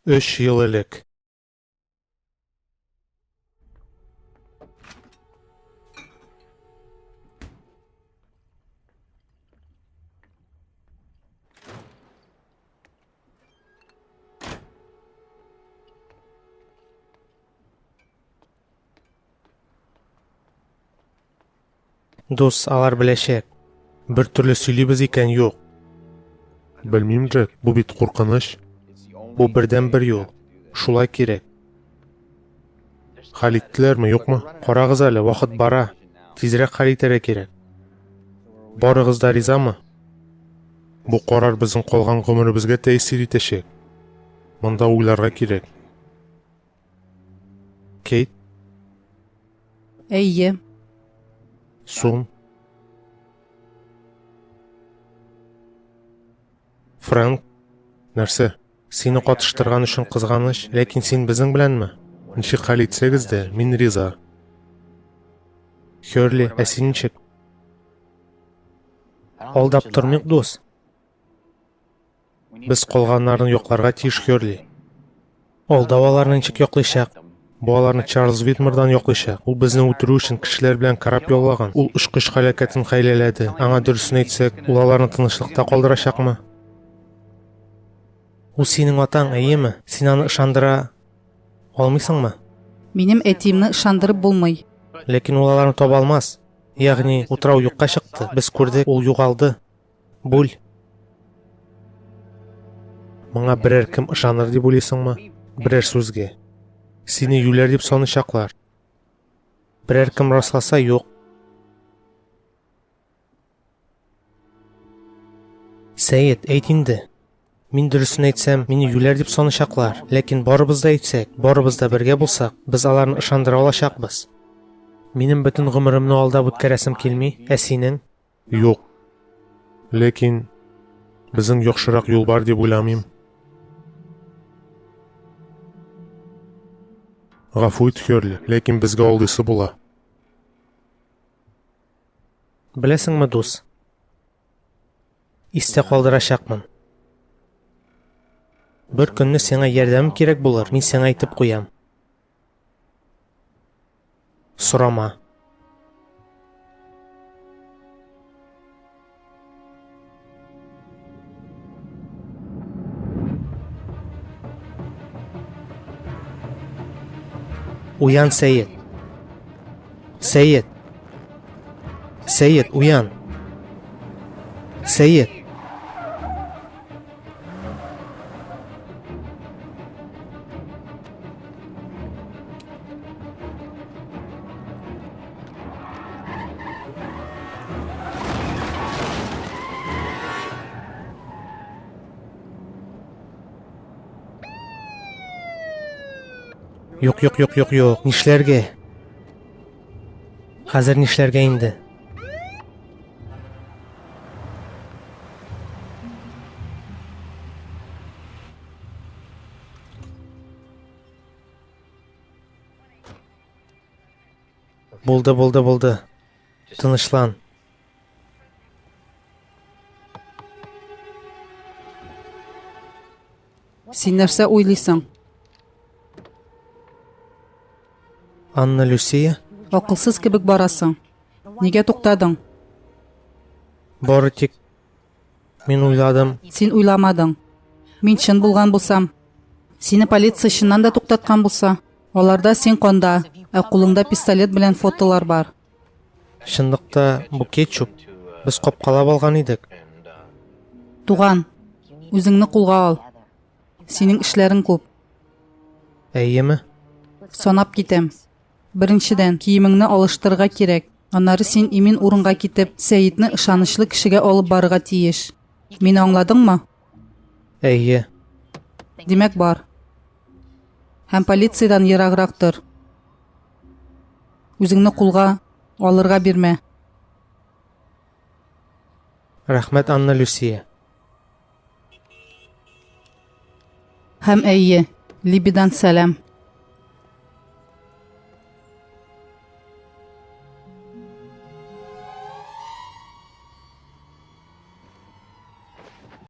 3 yıl элек. Дос, алар беләчәк. Бер төрле сөйлибез икән юк. Белмим, Джек, бу бит куркыныч. Бу бердән бер юл. Шулай кирәк. Хәл иттеләрме, юкмы? Карагыз әле, вакыт бара. Тизрәк хәл итәргә кирәк. Барыгыз да ризамы? Бу карар безнең калган гомеребезгә тәэсир итәчәк. Монда уйларга кирәк. Кейт, Әйе, Сун, Франк, Нәрсә? сине катыштырган өчен кызганыч, ләкин син безнең беләнме? Ничек хәл итсәгез дә, мин риза. Хөрли, ә син ничек? Алдап тормыйк, дус. Без калганнарны якларга тиеш, Хөрли. Алдап аларны ничек яклыйчак? Бу аларны Чарльз Витмордан яклыйчак. Ул безне үтерү өчен кешеләр белән карап яллаган. Ул ушкыч хәрәкәтен хәйләләде. Аңа дөресен әйтсәк, ул аларны тынычлыкта калдырачакмы? Ул синең атаң, әйеме? Син аны ышандыра алмыйсыңмы? минем әтиемне ышандырып булмый. Ләкин ул аларны таба алмас. Ягъни, утрау юкка чыкты. Без күрдек, ул югалды. Буль. Моңа берәр кем ышаныр дип уйлыйсыңмы? Берәр сүзгә. Сине юләр дип саныйчаклар. Берәр кем расласа юк. Сәйет, әйт инде. Мин дөресен әйтсәм, мине юләр дип саныйчаклар. Ләкин барыбыз да әйтсәк, барыбыз да бергә булсак, без аларны ышандыра алачакбыз. Минем бөтен гомеремне алдап үткәрәсем килми, ә синең? Юк. Ләкин безнең яхшырак юл бар дип уйламыйм. Гафу ит, Хөрли, ләкин безгә алдыйсы була. Беләсеңме, дус? Истә калдырачакмын. Бер көнне сиңа ярдәм кирәк булыр, мин сиңа әйтеп куям. Сорама. Уян, Сәйет. Сәйет. Сәйет, уян. Сәйет. Юк, нишләргә? Хәзер нишләргә инде? Булды. Тынычлан. Син нәрсә уйлыйсың? Анна Люсия, Акылсыз кебек барасың. Нигә туктадың? бары тик мин уйладым. Син уйламадың. Мин чын булган булсам, сине полиция чыннан да туктаткан булса, аларда син канда, ә кулыңда пистолет белән фотолар бар. Шындыкта бу кетчуп. Без капкалап алган идек. Туган, үзеңне кулга ал. Синең эшләрең күп. Әйеме? Санап китәм. Беренчедән, киемеңне алыштырырга кирәк. Аннары син имин урынга китеп, Сәйитне ышанычлы кешегә алып барырга тиеш. Мине аңладыңмы? Әйе. Димәк бар. Һәм полициядан ераграк тор. Үзеңне кулга алырга бирмә. Рәхмәт, Анна Люсия. Һәм әйе, Либидан сәлам.